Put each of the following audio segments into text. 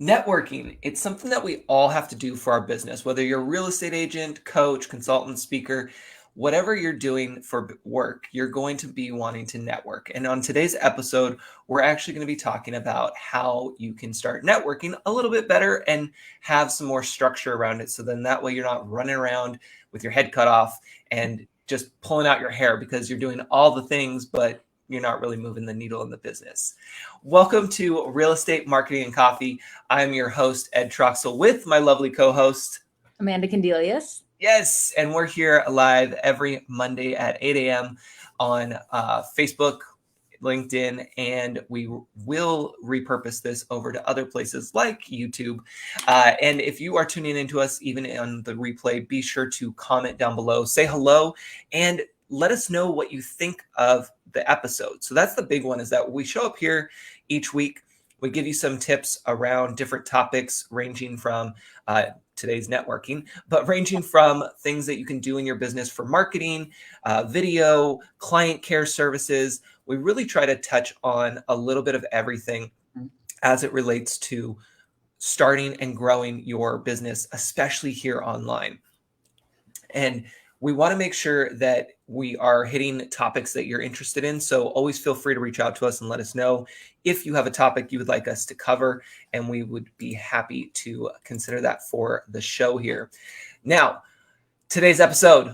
Networking, it's something that we all have to do for our business, whether you're a real estate agent, coach, consultant, speaker, whatever you're doing for work, you're going to be wanting to network. And on today's episode, we're actually going to be talking about how you can start networking a little bit better and have some more structure around it. So then that way you're not running around with your head cut off and just pulling out your hair because you're doing all the things, but you're not really moving the needle in the business. Welcome to Real Estate Marketing and Coffee. I'm your host, Ed Troxel, with my lovely co-host, Amanda Candelius. Yes, and we're here live every Monday at 8 a.m. on Facebook, LinkedIn, and we will repurpose this over to other places like YouTube. And if you are tuning into us, even on the replay, be sure to comment down below, say hello, and let us know what you think of the episode. So that's the big one, is that we show up here each week. We give you some tips around different topics ranging from today's networking, but ranging from things that you can do in your business for marketing, video, client care services. We really try to touch on a little bit of everything as it relates to starting and growing your business, especially here online. And we want to make sure that we are hitting topics that you're interested in. So always feel free to reach out to us and let us know if you have a topic you would like us to cover, and we would be happy to consider that for the show here. Now, today's episode,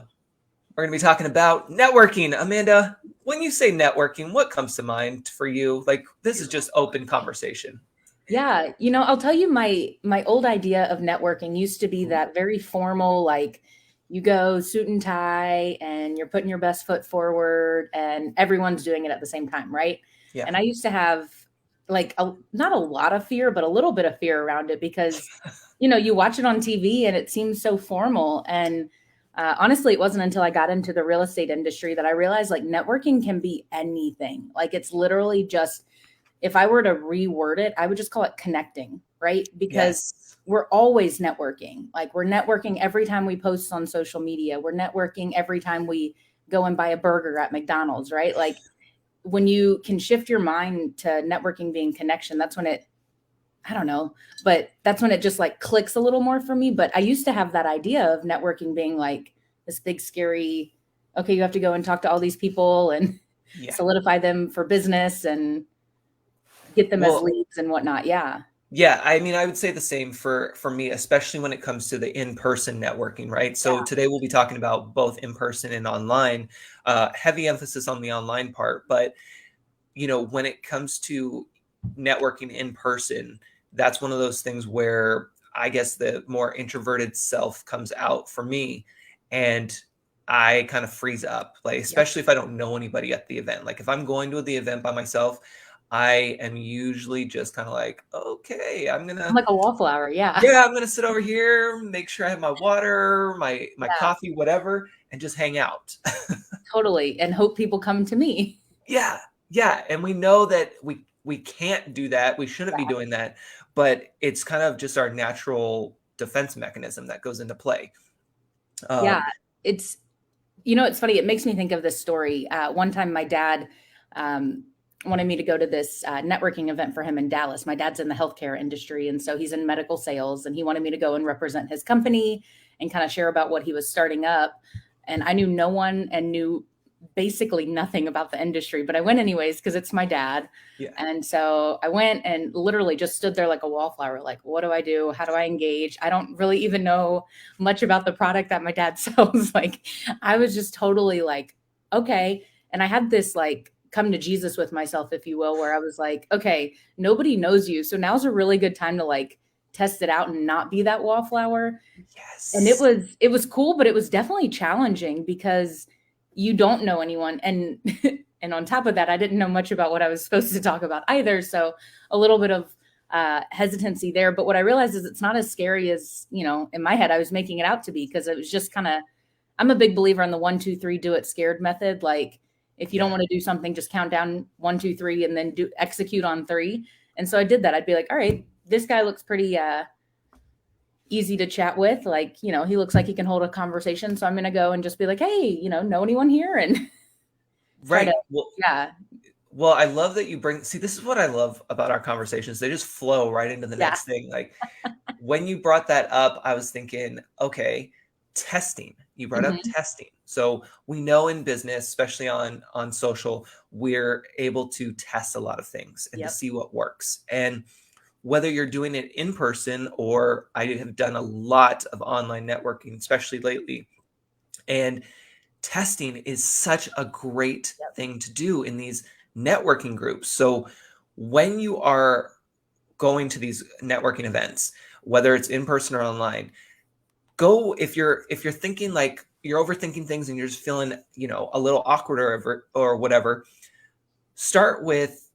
we're going to be talking about networking. Amanda, when you say networking, what comes to mind for you? Like, this is just open conversation. Yeah, I'll tell you my old idea of networking used to be that very formal, like you go suit and tie and you're putting your best foot forward and everyone's doing it at the same time, right? Yeah. And I used to have like not a lot of fear, but a little bit of fear around it because, you watch it on TV and it seems so formal. And honestly, it wasn't until I got into the real estate industry that I realized like networking can be anything. Like it's literally just, if I were to reword it, I would just call it connecting, right? Because Yes. we're always networking. Like we're networking every time we post on social media. We're networking every time we go and buy a burger at McDonald's, right? Like when you can shift your mind to networking being connection, that's when it, I don't know, but that's when it just like clicks a little more for me. But I used to have that idea of networking being like this big, scary, okay, you have to go and talk to all these people and solidify them for business and get them as leads and whatnot. Yeah. Yeah, I mean, I would say the same for me, especially when it comes to the in-person networking, right? So today we'll be talking about both in-person and online, heavy emphasis on the online part. But, when it comes to networking in person, that's one of those things where I guess the more introverted self comes out for me, and I kind of freeze up, like, especially if I don't know anybody at the event. Like if I'm going to the event by myself, I am usually just kind of like, okay, I'm like a wallflower. Yeah. I'm gonna sit over here, make sure I have my water, my coffee, whatever, and just hang out. Totally. And hope people come to me. Yeah. And we know that we can't do that. We shouldn't be doing that, but it's kind of just our natural defense mechanism that goes into play. Yeah. It's funny. It makes me think of this story. One time my dad wanted me to go to this networking event for him in Dallas. My dad's in the healthcare industry, and so he's in medical sales, and he wanted me to go and represent his company and kind of share about what he was starting up. And I knew no one and knew basically nothing about the industry, but I went anyways because it's my dad. Yeah. And so I went and literally just stood there like a wallflower, like, what do I do? How do I engage? I don't really even know much about the product that my dad sells. Like I was just totally like, okay. And I had this like come to Jesus with myself, if you will, where I was like, okay, nobody knows you. So now's a really good time to like test it out and not be that wallflower. Yes. And it was cool, but it was definitely challenging because you don't know anyone. And and on top of that, I didn't know much about what I was supposed to talk about either. So a little bit of hesitancy there. But what I realized is it's not as scary as, in my head, I was making it out to be, because it was just kind of, I'm a big believer in the 1, 2, 3, do it scared method. Like if you don't want to do something, just count down 1, 2, 3, and then execute on 3. And so I did that. I'd be like, all right, this guy looks pretty easy to chat with. Like, he looks like he can hold a conversation. So I'm going to go and just be like, hey, know anyone here? And right. Well, I love that you see, this is what I love about our conversations. They just flow right into the Yeah. next thing. Like when you brought that up, I was thinking, okay, testing. You brought up Hmm. testing. So we know in business, especially on social, we're able to test a lot of things and to Yep. see what works. And whether you're doing it in person, or I have done a lot of online networking, especially lately. And testing is such a great Yep. thing to do in these networking groups. So when you are going to these networking events, whether it's in person or online, go, if you're thinking like you're overthinking things and you're just feeling, a little awkward or whatever, start with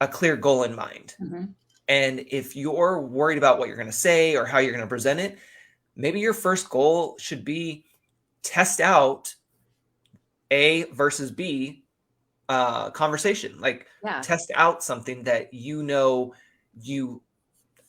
a clear goal in mind. Hmm. And if you're worried about what you're going to say or how you're going to present it, maybe your first goal should be test out A versus B conversation. Like Yeah. test out something that you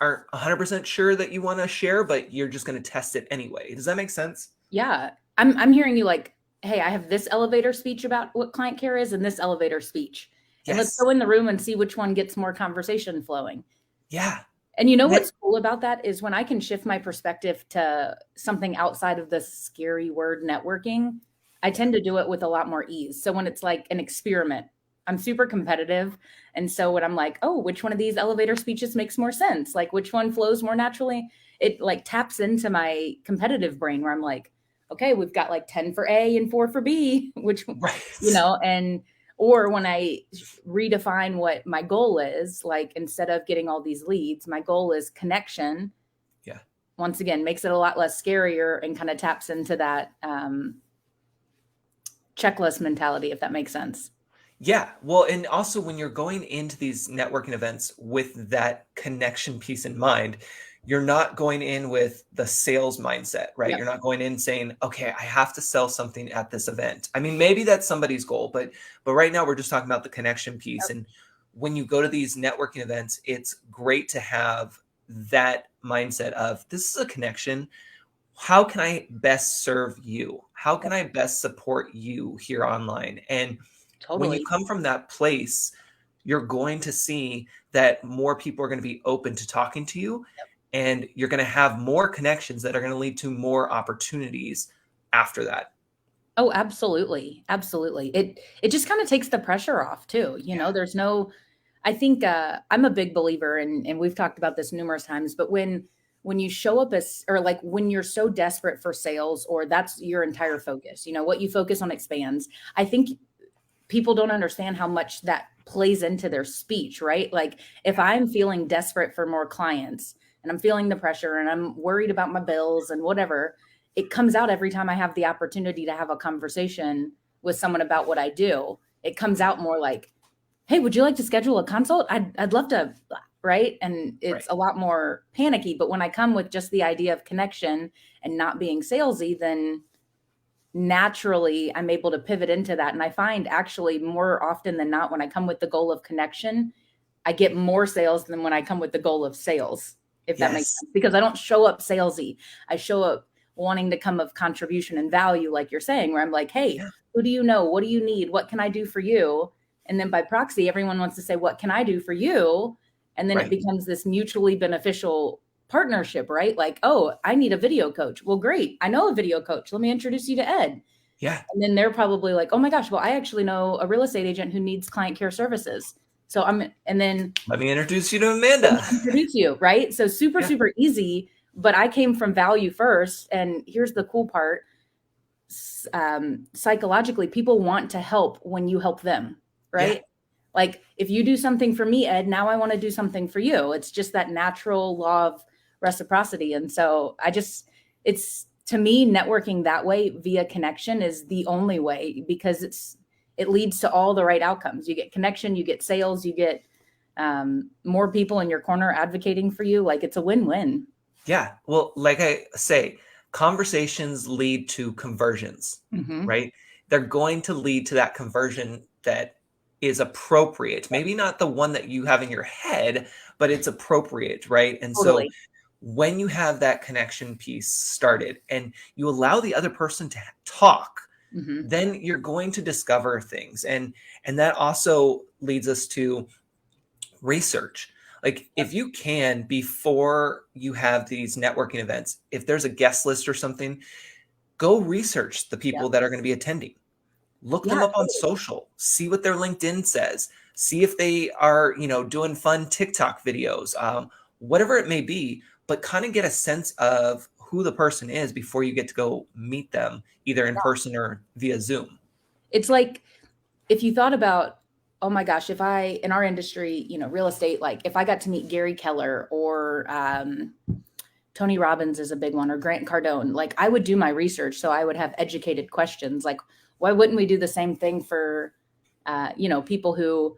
aren't 100% sure that you want to share, but you're just going to test it anyway. Does that make sense? Yeah. I'm hearing you like, hey, I have this elevator speech about what client care is and this elevator speech. And let's Yes. go in the room and see which one gets more conversation flowing. Yeah. And you know That- what's cool about that is when I can shift my perspective to something outside of the scary word networking, I tend to do it with a lot more ease. So when it's like an experiment, I'm super competitive. And so when I'm like, oh, which one of these elevator speeches makes more sense? Like which one flows more naturally? It like taps into my competitive brain where I'm like, okay, we've got like 10 for A and 4 for B, which, Right. and or when I redefine what my goal is, like instead of getting all these leads, my goal is connection. Yeah. Once again, makes it a lot less scarier and kind of taps into that checklist mentality, if that makes sense. Yeah. Well, and also when you're going into these networking events with that connection piece in mind, you're not going in with the sales mindset, right? Yep. You're not going in saying, okay, I have to sell something at this event. I mean, maybe that's somebody's goal, but right now we're just talking about the connection piece. Yep. And when you go to these networking events, it's great to have that mindset of this is a connection. How can I best serve you? How can Yep. I best support you here online? And when you Totally. come from that place, you're going to see that more people are going to be open to talking to you, and you're going to have more connections that are going to lead to more opportunities after that. Oh, absolutely. Absolutely. It just kind of takes the pressure off too. Yeah. There's no I think I'm a big believer and we've talked about this numerous times, but when you show up as or like when you're so desperate for sales or that's your entire focus, what you focus on expands. I think people don't understand how much that plays into their speech, right? Like if Yeah. I'm feeling desperate for more clients and I'm feeling the pressure and I'm worried about my bills and whatever, it comes out every time I have the opportunity to have a conversation with someone about what I do. It comes out more like, hey, would you like to schedule a consult? I'd love to, right? And it's Right. a lot more panicky. But when I come with just the idea of connection and not being salesy, then naturally I'm able to pivot into that. And I find actually more often than not, when I come with the goal of connection, I get more sales than when I come with the goal of sales, if that makes Yes. sense. Because I don't show up salesy. I show up wanting to come of contribution and value, like you're saying, where I'm like, hey, Yeah. who do you know? What do you need? What can I do for you? And then by proxy, everyone wants to say, what can I do for you? And then it Right. becomes this mutually beneficial partnership, right? Like, oh, I need a video coach. Well, great. I know a video coach. Let me introduce you to Ed. Yeah. And then they're probably like, oh my gosh, well, I actually know a real estate agent who needs client care services. And then Let me introduce you to let Amanda. me introduce you, right? So super, Yeah. super easy. But I came from value first. And here's the cool part psychologically, people want to help when you help them, Yeah. right? Like if you do something for me, Ed, now I want to do something for you. It's just that natural law of reciprocity. And so it's to me, networking that way via connection is the only way because it leads to all the right outcomes. You get connection, you get sales, you get more people in your corner advocating for you. Like it's a win-win. Yeah. Well, like I say, conversations lead to conversions, Mm-hmm. right? They're going to lead to that conversion that is appropriate. Maybe not the one that you have in your head, but it's appropriate, right? And so Totally. when you have that connection piece started and you allow the other person to talk, Mhm. then you're going to discover things. And that also leads us to research. Like Yep. if you can, before you have these networking events, if there's a guest list or something, go research the people Yep. that are going to be attending. Look them Yeah, up on totally. social, see what their LinkedIn says, see if they are, doing fun TikTok videos, whatever it may be, but kind of get a sense of who the person is before you get to go meet them either in person or via Zoom. It's like if you thought about, oh my gosh, if I in our industry, real estate, like if I got to meet Gary Keller or Tony Robbins is a big one, or Grant Cardone, like I would do my research so I would have educated questions. Like, why wouldn't we do the same thing for, people who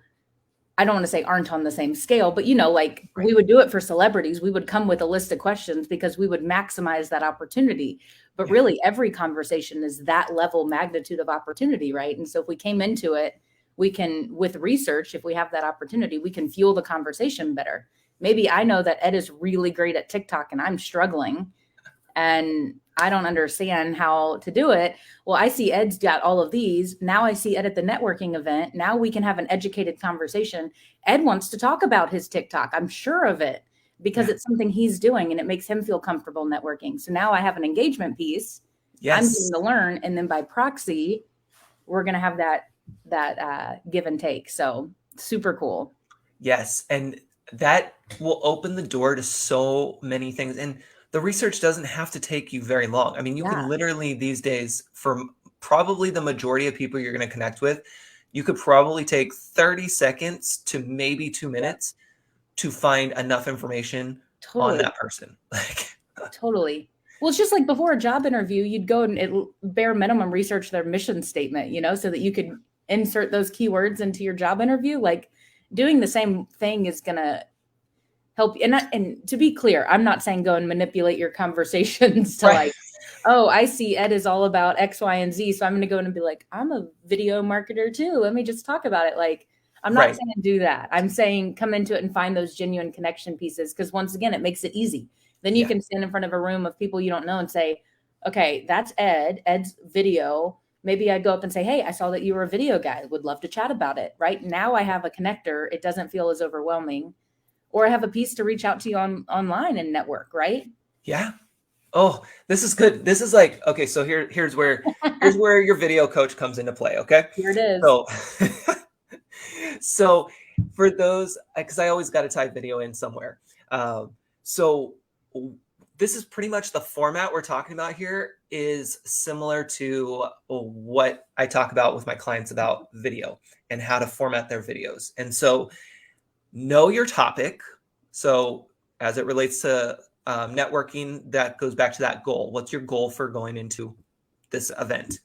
I don't want to say aren't on the same scale, but like Right. we would do it for celebrities. We would come with a list of questions because we would maximize that opportunity. But Yeah. really, every conversation is that level magnitude of opportunity, right? And so if we came into it, we can, with research, if we have that opportunity, we can fuel the conversation better. Maybe I know that Ed is really great at TikTok and I'm struggling and I don't understand how to do it. Well, I see Ed's got all of these. Now I see Ed at the networking event. Now we can have an educated conversation. Ed wants to talk about his TikTok. I'm sure of it because Yeah. it's something he's doing and it makes him feel comfortable networking. So now I have an engagement piece. I'm Yes. getting to learn, and then by proxy, we're going to have that give and take. So super cool. Yes. And that will open the door to so many things. And the research doesn't have to take you very long. I mean, you Yeah, can literally these days, for probably the majority of people you're going to connect with, you could probably take 30 seconds to maybe two yep, minutes to find enough information on totally. that person. Like, Totally. Well, it's just like before a job interview, you'd go and bare minimum research their mission statement, so that you could insert those keywords into your job interview. Like doing the same thing is going to help. And to be clear, I'm not saying go and manipulate your conversations to right, like, oh, I see Ed is all about X, Y, and Z. So I'm going to go in and be like, I'm a video marketer too. Let me just talk about it. Like, I'm not right. saying do that. I'm saying come into it and find those genuine connection pieces. Cause once again, it makes it easy. Then you Yeah. can stand in front of a room of people you don't know and say, okay, that's Ed, Ed's video. Maybe I go up and say, hey, I saw that you were a video guy. Would love to chat about it. Right now I have a connector. It doesn't feel as overwhelming, or I have a piece to reach out to you online and network, right? Yeah. Oh, this is good. This is like, okay, so here's where your video coach comes into play, okay? Here it is. So so for those, because I always got to tie video in somewhere. So this is pretty much the format we're talking about here is similar to what I talk about with my clients about video and how to format their videos. And so know your topic. So as it relates to networking, that goes back to that goal. What's your goal for going into this event?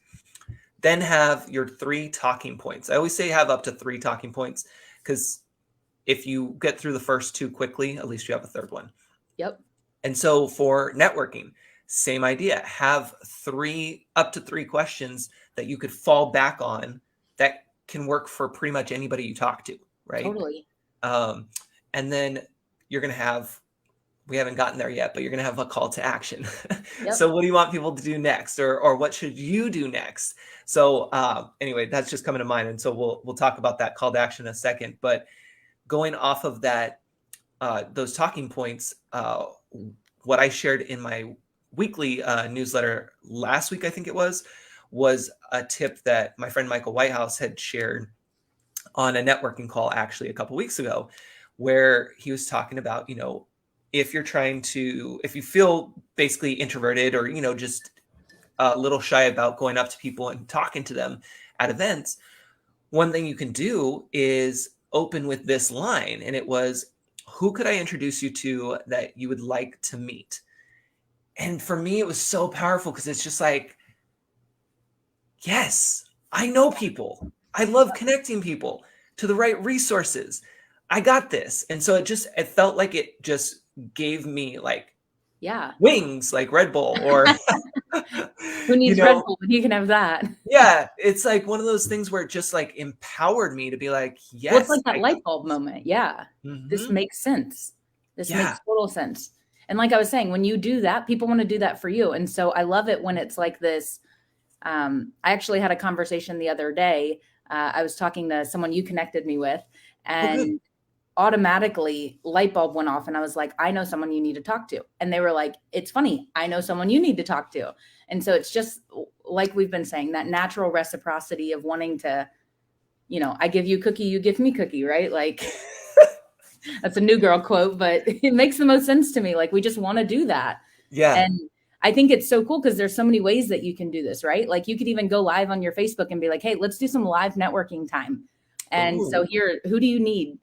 Then have your 3 talking points. I always say have up to 3 talking points because if you get through the first 2 quickly, at least you have a third one. Yep. And so for networking, same idea. Have up to 3 questions that you could fall back on that can work for pretty much anybody you talk to, right? Totally. Um, and then you're going to have, we haven't gotten there yet, but you're going to have a call to action. Yep. So what do you want people to do next, or what should you do next? So anyway, that's just coming to mind. And so we'll talk about that call to action in a second. But going off of that, those talking points, what I shared in my weekly newsletter last week, I think it was a tip that my friend Michael Whitehouse had shared on a networking call actually a couple weeks ago, where he was talking about, if you feel basically introverted or, just a little shy about going up to people and talking to them at events, one thing you can do is open with this line. And it was, who could I introduce you to that you would like to meet? And for me, it was so powerful because it's just like, yes, I know people. I love connecting people to the right resources. I got this. And so it felt like it just gave me like Yeah. wings, like Red Bull, or, Who you needs Red know, Bull when you can have that? yeah, it's like one of those things where it just like empowered me to be like, Well, it's yes, like that light bulb moment. Yeah. This mhm, makes sense. This yeah, makes total sense. And like I was saying, when you do that, people want to do that for you. And so I love it when it's like this. I actually had a conversation the other day. I was talking to someone you connected me with, Oh, good. and automatically light bulb went off, and I was like, I know someone you need to talk to. And they were like, it's funny, I know someone you need to talk to. And so it's just like we've been saying, that natural reciprocity of wanting to, I give you cookie, you give me cookie, right? Like that's a new girl quote, but it makes the most sense to me. Like we just want to do that. Yeah. And I think it's so cool because there's so many ways that you can do this, right? Like you could even go live on your Facebook and be like, hey, let's do some live networking time. And so Ooh. here, who do you need?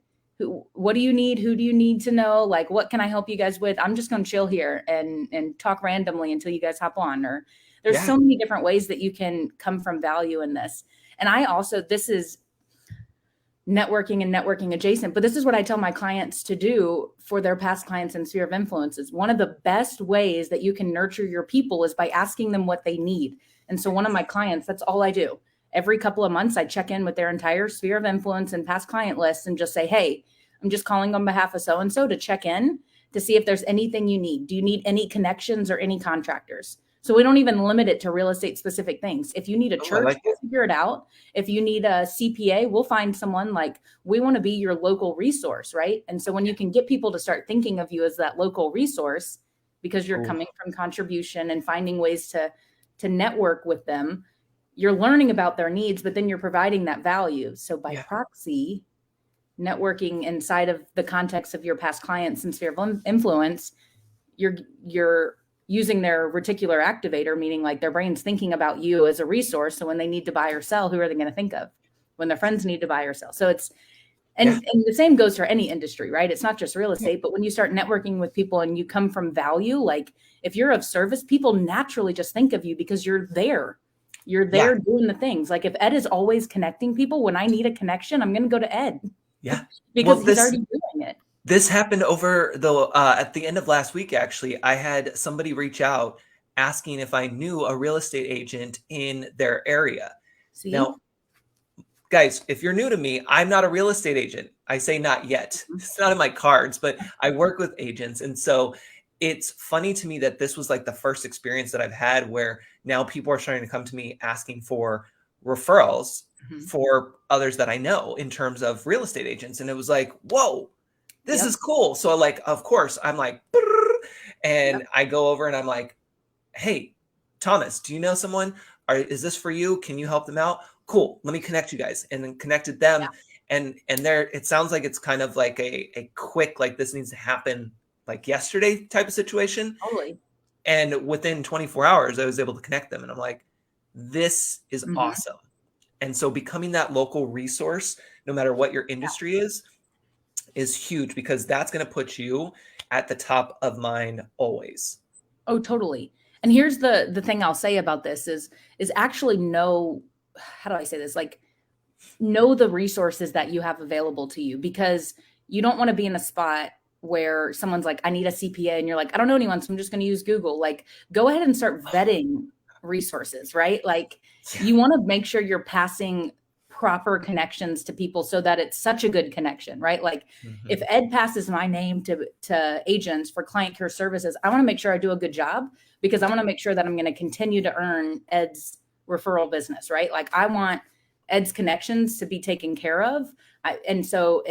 What do you need? Who do you need to know? Like, what can I help you guys with? I'm just going to chill here and talk randomly until you guys hop on. Or there's Yeah. so many different ways that you can come from value in this. And I also, this is networking and networking adjacent, but this is what I tell my clients to do for their past clients and sphere of influences. One of the best ways that you can nurture your people is by asking them what they need. And so one of my clients, that's all I do. Every couple of months, I check in with their entire sphere of influence and past client list and just say, hey, I'm just calling on behalf of so-and-so to check in to see if there's anything you need. Do you need any connections or any contractors? So we don't even limit it to real estate specific things. If you need a Oh, I church, like we'll it. figure it out. If you need a CPA, we'll find someone. Like we want to be your local resource, right? And so when you can get people to start thinking of you as that local resource because you're Ooh. coming from contribution and finding ways to network with them, you're learning about their needs, but then you're providing that value. So by Yeah. proxy, networking inside of the context of your past clients and sphere of influence, you're using their reticular activator, meaning like their brain's thinking about you as a resource. So when they need to buy or sell, who are they going to think of? When their friends need to buy or sell. So it's Yeah. and the same goes for any industry, right? It's not just real Yeah. estate, but when you start networking with people and you come from value, like if you're of service, people naturally just think of you because you're there. You're Yeah. there doing the things. Like if Ed is always connecting people, when I need a connection, I'm going to go to Ed Yeah. because Well, he's already doing it. this happened over the at the end of last week, actually. I had somebody reach out asking if I knew a real estate agent in their area. See? Now, guys, if you're new to me, I'm not a real estate agent. I say not yet. It's not in my cards, but I work with agents. And so it's funny to me that this was like the first experience that I've had where now people are starting to come to me asking for referrals Mhm. for others that I know in terms of real estate agents. And it was like, whoa, this Yep. is cool. So like, of course, I'm like, Yep. and I go over and I'm like, hey, Thomas, do you know someone? Is this for you? Can you help them out? Cool. Let me connect you guys. And then connected Yeah. them. And there, it sounds like it's kind of like a quick, like this needs to happen like yesterday type of situation. Totally. And within 24 hours, I was able to connect them. And I'm like, this is Mhm. awesome. And so becoming that local resource, no matter what your Yeah. industry is huge because that's going to put you at the top of mind always. Oh, totally. And here's the thing I'll say about this is actually know, how do I say this? Like know the resources that you have available to you because you don't want to be in a spot where someone's like, I need a CPA, and you're like, I don't know anyone, so I'm just going to use Google. Like, go ahead and start vetting resources, right? Like, Yeah. you want to make sure you're passing proper connections to people so that it's such a good connection, right? Like, if Mhm. Ed passes my name to agents for client care services, I want to make sure I do a good job because I want to make sure that I'm going to continue to earn Ed's referral business, right? Like, I want Ed's connections to be taken care of. And so,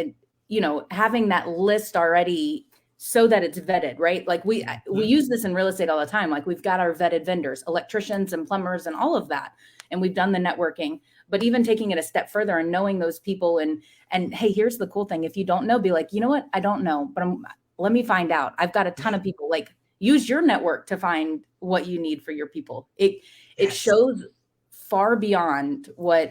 having that list already so that it's vetted, right? Like we Mhm. use this in real estate all the time. Like we've got our vetted vendors, electricians and plumbers and all of that. And we've done the networking, but even taking it a step further and knowing those people and hey, here's the cool thing. If you don't know, be like, you know what? I don't know, but let me find out. I've got a ton Yeah. of people. Like use your network to find what you need for your people. It Yes. shows far beyond what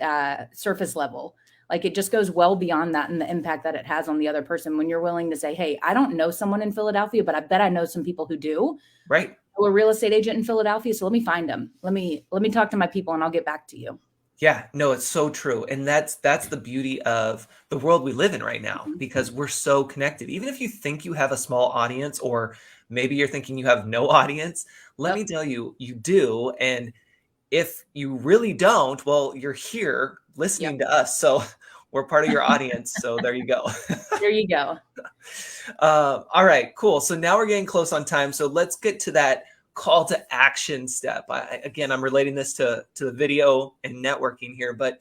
surface level. Like it just goes well beyond that and the impact that it has on the other person when you're willing to say, hey, I don't know someone in Philadelphia, but I bet I know some people who do. Right. I'm a real estate agent in Philadelphia, so let me find them. Let me talk to my people and I'll get back to you. Yeah, no, it's so true. And that's the beauty of the world we live in right now Mhm. because we're so connected. Even if you think you have a small audience or maybe you're thinking you have no audience, let me Yep. tell you, you do. And if you really don't, well, you're here Yep. listening to us. So we're part of your audience. So there you go. There you go. All right, cool. So now we're getting close on time. So let's get to that call to action step. Again, I'm relating this to the video and networking here, but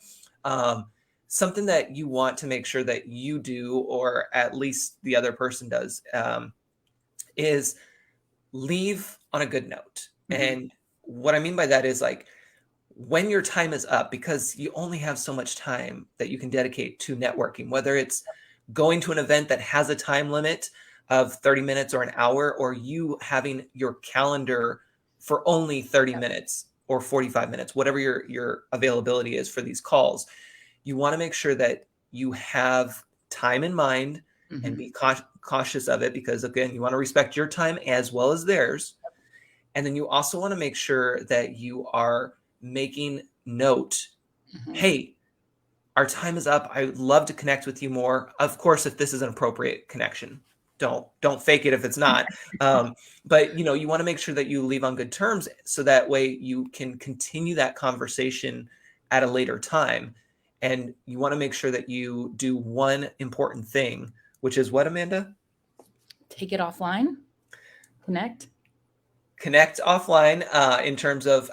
something that you want to make sure that you do, or at least the other person does, is leave on a good note. Mm-hmm. And what I mean by that is like, when your time is up, because you only have so much time that you can dedicate to networking, whether it's going to an event that has a time limit of 30 minutes or an hour, or you having your calendar for only 30 minutes or 45 minutes, whatever your availability is for these calls, you want to make sure that you have time in mind and be cautious of it, because again, you want to respect your time as well as theirs. And then you also want to make sure that you are making note, hey, our time is up. I would love to connect with you more. Of course, if this is an appropriate connection, don't fake it if it's not. But you want to make sure that you leave on good terms, so that way you can continue that conversation at a later time. And you want to make sure that you do one important thing, which is what, Amanda? Take it offline. Connect offline in terms of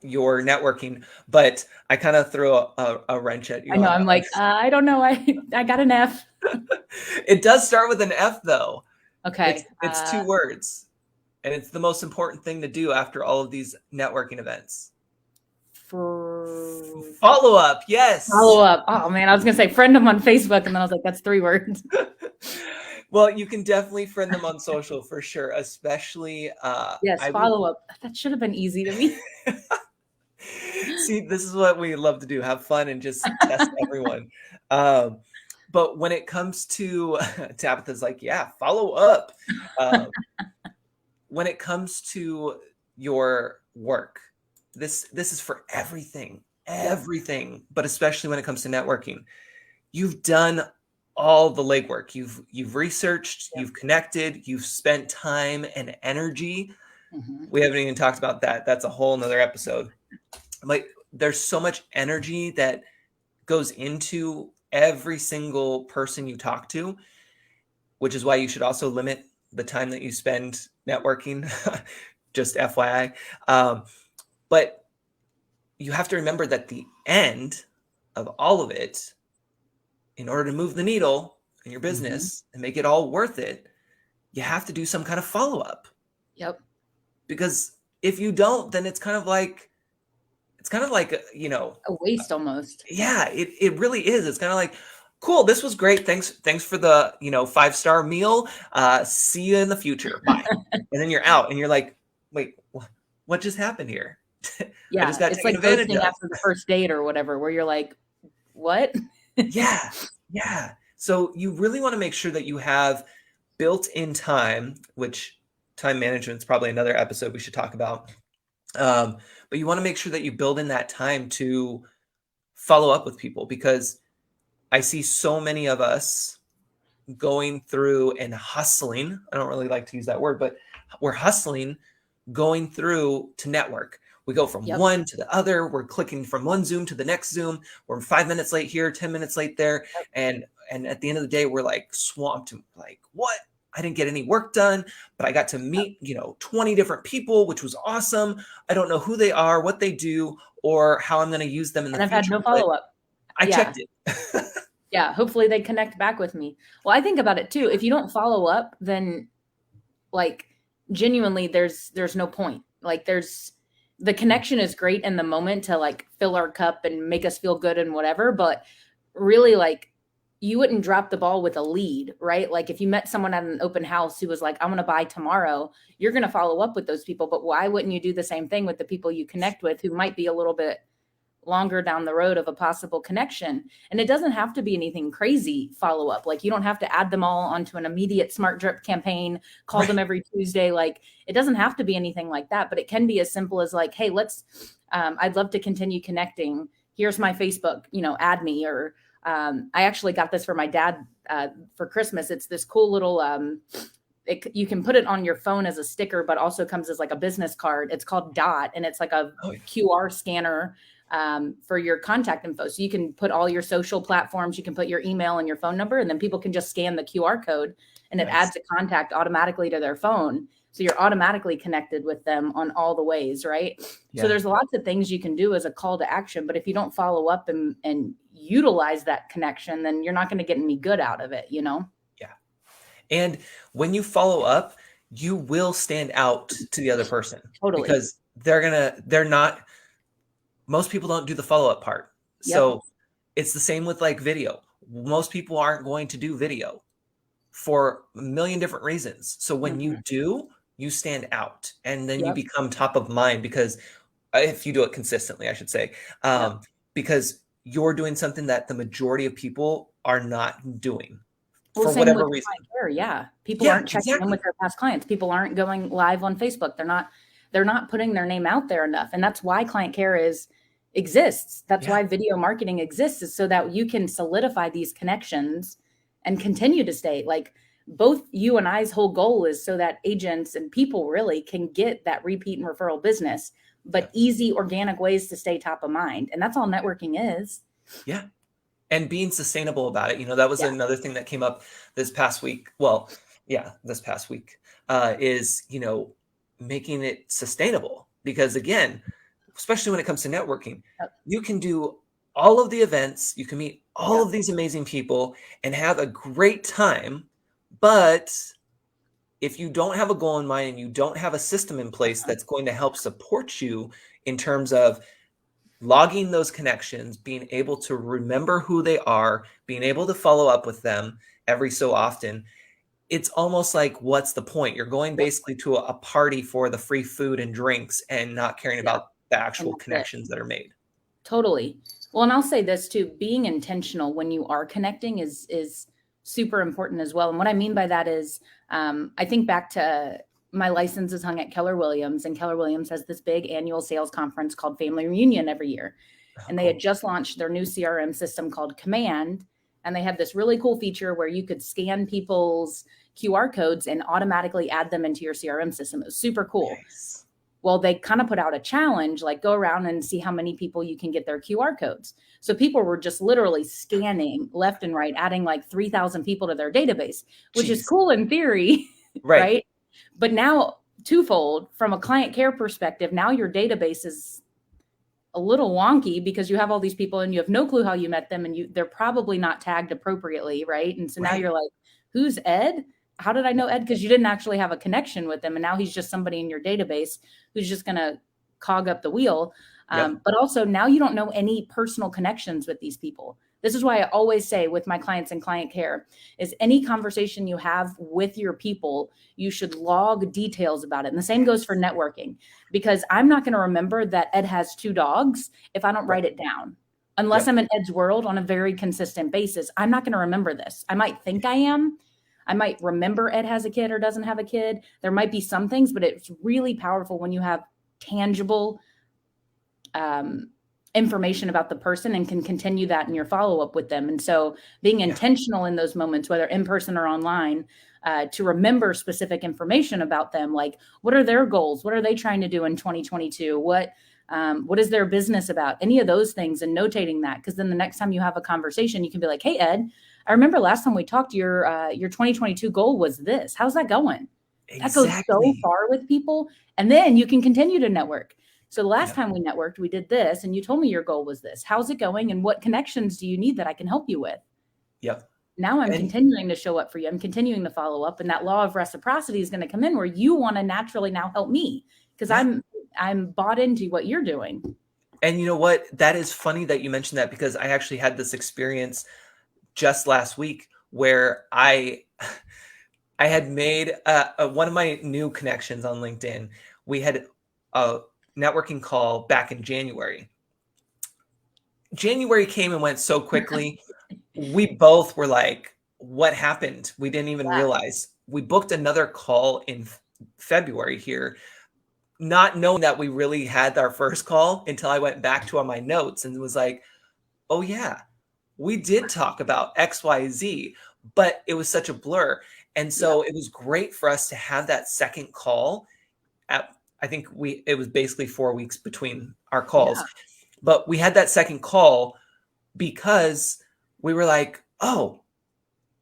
your networking. But I kind of threw a wrench at you. I know. I'm like, I don't know. I got an F. It does start with an F, though. Okay. It's 2 words, and it's the most important thing to do after all of these networking events. Follow up. Yes. Follow up. Oh man, I was gonna say friend them on Facebook, and then I was like, that's 3 words. Well, you can definitely friend them on social for sure, especially. Yes, follow up. That should have been easy to me. See, this is what we love to do: have fun and just test everyone. But when it comes to Tabitha's like, yeah, follow up. When it comes to your work, this is for everything, but especially when it comes to networking. You've done all the legwork. You've researched, you've connected, you've spent time and energy. We haven't even talked about that. That's a whole nother episode. Like, there's so much energy that goes into every single person you talk to, which is why you should also limit the time that you spend networking. Just FYI. But you have to remember that the end of all of it, in order to move the needle in your business and make it all worth it, you have to do some kind of follow-up. Yep. Because if you don't, then it's kind of like a waste almost. Yeah, it really is. It's kind of like, cool, this was great. Thanks for the 5-star meal. See you in the future. Bye. And then you're out, and you're like, wait, what just happened here? Yeah, I just got it's taken like advantage ghosting of. after the first date or whatever, where you're like, what? Yeah. So you really want to make sure that you have built-in time, which time management is probably another episode we should talk about. But you want to make sure that you build in that time to follow up with people, because I see so many of us going through and hustling. I don't really like to use that word, but we're hustling, going through to network. We go from one to the other. We're clicking from one Zoom to the next Zoom. We're 5 minutes late here, 10 minutes late there. And at the end of the day, we're like swamped. Like, what? I didn't get any work done, but I got to meet, 20 different people, which was awesome. I don't know who they are, what they do, or how I'm going to use them in the future. I've had no follow-up. I checked it. Yeah. Hopefully they connect back with me. Well, I think about it too. If you don't follow up, then like genuinely there's no point. Like the connection is great in the moment to like fill our cup and make us feel good and whatever. But really, like, you wouldn't drop the ball with a lead, right? Like if you met someone at an open house who was like, I'm going to buy tomorrow, you're going to follow up with those people. But why wouldn't you do the same thing with the people you connect with who might be a little bit longer down the road of a possible connection? And it doesn't have to be anything crazy follow up. Like you don't have to add them all onto an immediate smart drip campaign, call them every Tuesday. Like it doesn't have to be anything like that, but it can be as simple as like, hey, I'd love to continue connecting. Here's my Facebook, add me. Or I actually got this for my dad for Christmas. It's this cool little, you can put it on your phone as a sticker, but also comes as like a business card. It's called Dot, and it's like a QR scanner. for your contact info. So you can put all your social platforms, you can put your email and your phone number, and then people can just scan the QR code and it Nice. adds a contact automatically to their phone. So you're automatically connected with them on all the ways, right? So Yeah. there's lots of things you can do as a call to action, but if you don't follow up and utilize that connection, then you're not going to get any good out of it, you know? Yeah. And when you follow up, you will stand out to the other person Totally. because they're not, most people don't do the follow up part. Yep. So it's the same with like video. Most people aren't going to do video for a million different reasons. So when you Mhm. do, you stand out and then you Yep. become top of mind because if you do it consistently, I should say, Yep. because you're doing something that the majority of people are not doing Well, for same whatever with reason. client care. Yeah. People Yeah, aren't checking in exactly. with their past clients. People aren't going live on Facebook. They're not putting their name out there enough. And that's why client care exists. That's Yeah, why video marketing exists, is so that you can solidify these connections and continue to stay. Like both you and I's whole goal is so that agents and people really can get that repeat and referral business, yeah, but easy organic ways to stay top of mind. And that's all networking is. yeah. And being sustainable about it. That was Yeah. another thing that came up this past week. Well, yeah, this past week is, making it sustainable. Because again, especially when it comes to networking, Yep. you can do all of the events, you can meet all Yep. of these amazing people and have a great time. But if you don't have a goal in mind and you don't have a system in place Uh-huh. that's going to help support you in terms of logging those connections, being able to remember who they are, being able to follow up with them every so often, it's almost like, what's the point? You're going Yep. basically to a party for the free food and drinks and not caring Yeah. about the And actual that's it. connections that are made. Totally. Well, and I'll say this too, being intentional when you are connecting is super important as well. And what I mean by that is, I think back to my license is hung at Keller Williams, and Keller Williams has this big annual sales conference called Family Reunion every year. Oh, And they had cool. just launched their new CRM system called Command, and they had this really cool feature where you could scan people's QR codes and automatically add them into your CRM system. It was super cool. Nice. Well, they kind of put out a challenge, like go around and see how many people you can get their QR codes. So people were just literally scanning left and right, adding like 3,000 people to their database, which is Jeez. cool in theory, Right. right? But now, twofold, from a client care perspective, now your database is a little wonky because you have all these people and you have no clue how you met them, and they're probably not tagged appropriately, right? And so now Right. you're like, who's Ed? How did I know Ed? Because you didn't actually have a connection with them, and now he's just somebody in your database who's just going to cog up the wheel. Yep. But also now you don't know any personal connections with these people. This is why I always say with my clients in client care is any conversation you have with your people, you should log details about it. And the same goes for networking, because I'm not going to remember that Ed has 2 dogs if I don't Right. write it down. Unless Yep. I'm in Ed's world on a very consistent basis, I'm not going to remember this. I might think I am. I might remember Ed has a kid or doesn't have a kid. There might be some things, but it's really powerful when you have tangible um, information about the person and can continue that in your follow up with them. And so being Yeah. intentional in those moments, whether in person or online, to remember specific information about them, like what are their goals? What are they trying to do in 2022? What is their business about? Any of those things, and notating that, because then the next time you have a conversation, you can be like, "Hey, Ed, I remember last time we talked, your 2022 goal was this. How's that going?" That goes so Exactly. far with people, and then you can continue to network. So the last Yep. time we networked, we did this, and you told me your goal was this. How's it going, and what connections do you need that I can help you with? Yep. Now I'm And continuing to show up for you. I'm continuing to follow up, and that law of reciprocity is going to come in where you want to naturally now help me because yeah. I'm bought into what you're doing. And you know what? That is funny that you mentioned that because I actually had this experience just last week where I had made one of my new connections on LinkedIn. We had a networking call back in January. January came and went so quickly. We both were like, what happened? We didn't even Yeah. realize. We booked another call in February here, not knowing that we really had our first call until I went back to my notes and was like, oh, yeah, we did talk about XYZ, but it was such a blur. And Yep. so it was great for us to have that second call. I think it was basically 4 weeks between our Yeah. calls, But we had that second call because we were like, oh,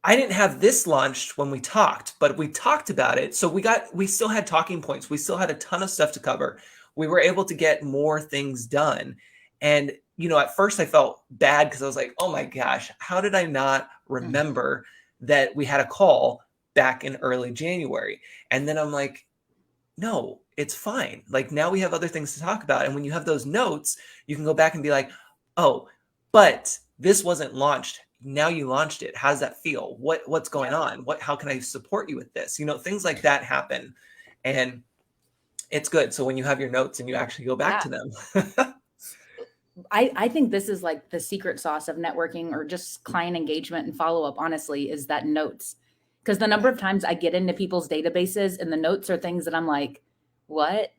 I didn't have this launched when we talked, but we talked about it. So we still had talking points. We still had a ton of stuff to cover. We were able to get more things done. And, at first I felt bad because I was like, oh my gosh, how did I not remember that we had a call back in early January? And then I'm like, no, it's fine. Like now we have other things to talk about. And when you have those notes, you can go back and be like, oh, but this wasn't launched. Now you launched it. How does that feel? What's going on? How can I support you with this? Things like that happen. And it's good. So when you have your notes and you actually go back to them. I think this is like the secret sauce of networking or just client engagement and follow up, honestly, is that notes. Because the number of times I get into people's databases and the notes are things that I'm like, what?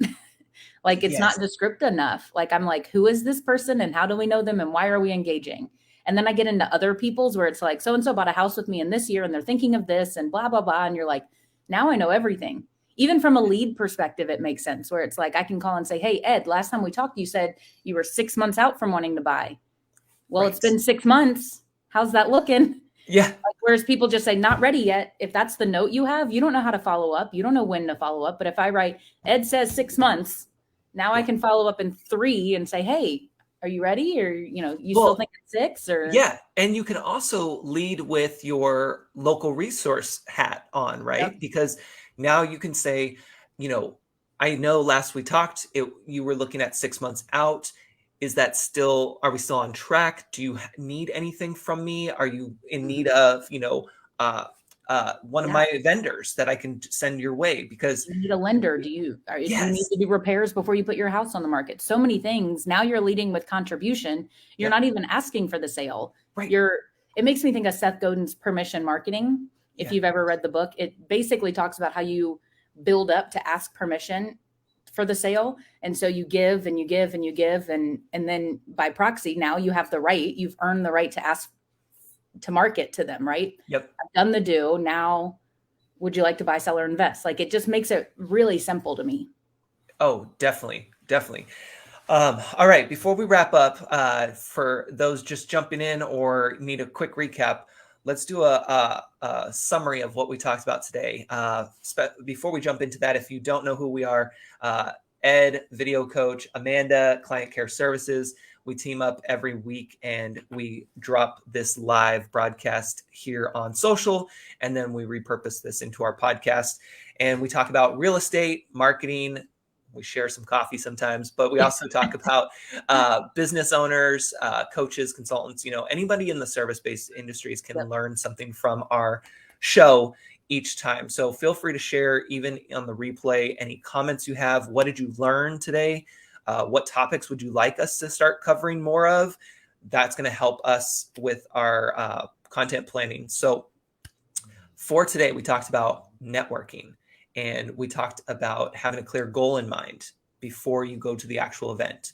Like it's not Yes. descriptive enough. Like I'm like, who is this person and how do we know them and why are we engaging? And then I get into other people's where it's like, so and so bought a house with me in this year and they're thinking of this and blah, blah, blah. And you're like, now I know everything. Even from a lead perspective, it makes sense where it's like I can call and say, hey, Ed, last time we talked, you said you were 6 months out from wanting to buy. Well, Right. it's been 6 months. How's that looking? Yeah. Like, whereas people just say, not ready yet. If that's the note you have, you don't know how to follow up. You don't know when to follow up. But if I write, Ed says 6 months, now I can follow up in 3 and say, hey, are you ready? Or, you still Well, think it's 6 or? yeah. And you can also lead with your local resource hat on, Yep. right? Because now you can say, I know last we talked, you were looking at 6 months out. Are we still on track? Do you need anything from me? Are you in need of, uh, one of Yeah. my vendors that I can send your way? Because Do you need a lender? Do you need yes, to do repairs before you put your house on the market? So many things. Now you're leading with contribution. You're yep, not even asking for the sale. right, It makes me think of Seth Godin's Permission Marketing. If yeah, you've ever read the book, it basically talks about how you build up to ask permission for the sale. And so you give and you give and you give and then by proxy, now you have the right, you've earned the right to ask to market to them, right? yep. I've done the do. Now would you like to buy, sell, or invest? Like it just makes it really simple to me. Oh, definitely, definitely. All right, before we wrap up, for those just jumping in or need a quick recap, let's do a summary of what we talked about today. Before we jump into that, if you don't know who we are, Ed, video coach, Amanda, client care services. We team up every week and we drop this live broadcast here on social, and then we repurpose this into our podcast. And we talk about real estate, marketing. We share some coffee sometimes, but we also talk about business owners, coaches, consultants, anybody in the service-based industries can Yep. learn something from our show each time. So feel free to share, even on the replay, any comments you have. What did you learn today? What topics would you like us to start covering more of? That's going to help us with our content planning. So for today, we talked about networking. And we talked about having a clear goal in mind before you go to the actual event.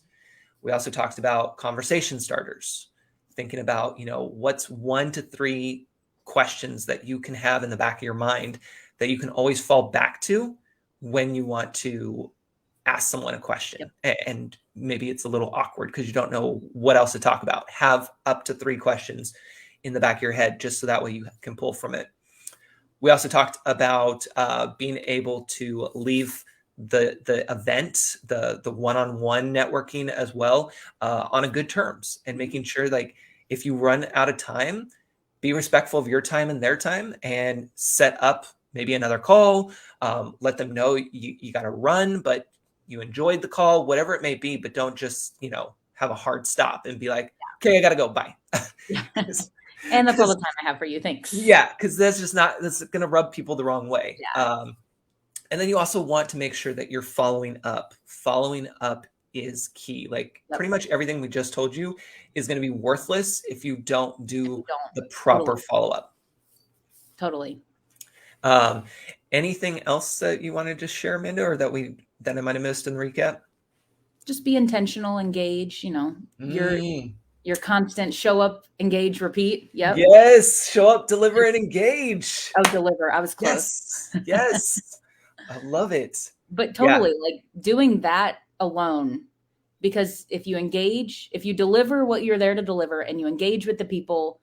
We also talked about conversation starters, thinking about, what's 1 to 3 questions that you can have in the back of your mind that you can always fall back to when you want to ask someone a question. Yep. And maybe it's a little awkward because you don't know what else to talk about. Have up to 3 questions in the back of your head, just so that way you can pull from it. We also talked about being able to leave the event, the one-on-one networking as well, on a good terms, and making sure, like, if you run out of time, be respectful of your time and their time, and set up maybe another call. Let them know you got to run, but you enjoyed the call, whatever it may be. But don't just have a hard stop and be like, okay, I got to go, bye. Yeah. And that's all the time I have for you. Thanks. Yeah, because that's going to rub people the wrong way. Yeah. And then you also want to make sure that you're following up. Following up is key. Like Yep. pretty much everything we just told you is going to be worthless if you don't do the Don't. proper follow up. Totally. Um, anything else that you wanted to share, Amanda, or that I might have missed in the recap? Just be intentional, engage, your constant show up, engage, repeat. Yep. Yes, show up, deliver, and engage. Oh, deliver. I was close. Yes. I love it. But Yeah. totally, like doing that alone because if you engage, if you deliver what you're there to deliver and you engage with the people,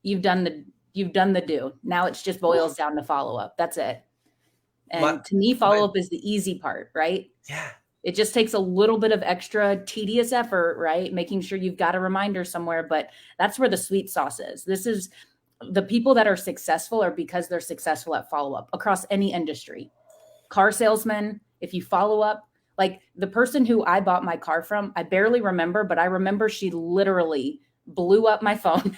you've done the do. Now it's just boils down to follow up. That's it. My, And to me, my, follow up is the easy part, right? yeah. It just takes a little bit of extra tedious effort, right? Making sure you've got a reminder somewhere, but that's where the sweet sauce is. This is the people that are successful are because they're successful at follow up across any industry. Car salesmen, if you follow up, like the person who I bought my car from, I barely remember, but I remember she literally blew up my phone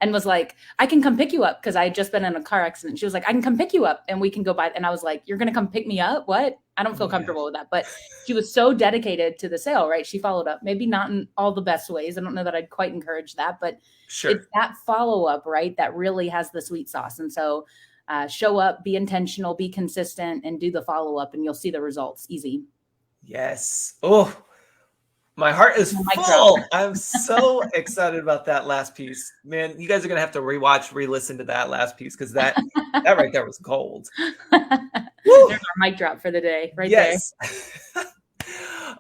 and was like, I can come pick you up because I had just been in a car accident. She was like, I can come pick you up and we can go by. And I was like, you're going to come pick me up? What? I don't Oh feel my gosh. comfortable with that. But she was so dedicated to the sale, right? She followed up, maybe not in all the best ways. I don't know that I'd quite encourage that, but it's Sure. that follow up, right? That really has the sweet sauce. And so show up, be intentional, be consistent, and do the follow up, and you'll see the results. Easy. Yes. Oh, my heart is Mic drop. full. I'm so excited about that last piece. Man, you guys are gonna have to re-listen to that last piece because that right there was gold. There's our mic drop for the day, right there. Yes.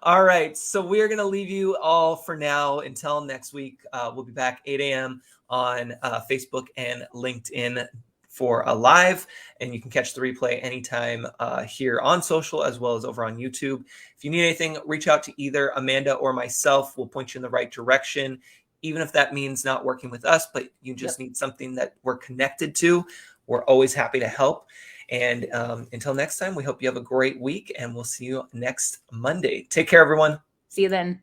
All right. So we are going to leave you all for now until next week. We'll be back 8 a.m. on Facebook and LinkedIn for a live, and you can catch the replay anytime here on social as well as over on YouTube. If you need anything, reach out to either Amanda or myself. We'll point you in the right direction, even if that means not working with us, but you just need something that we're connected to. We're always happy to help. And until next time, we hope you have a great week, and we'll see you next Monday. Take care, everyone. See you then.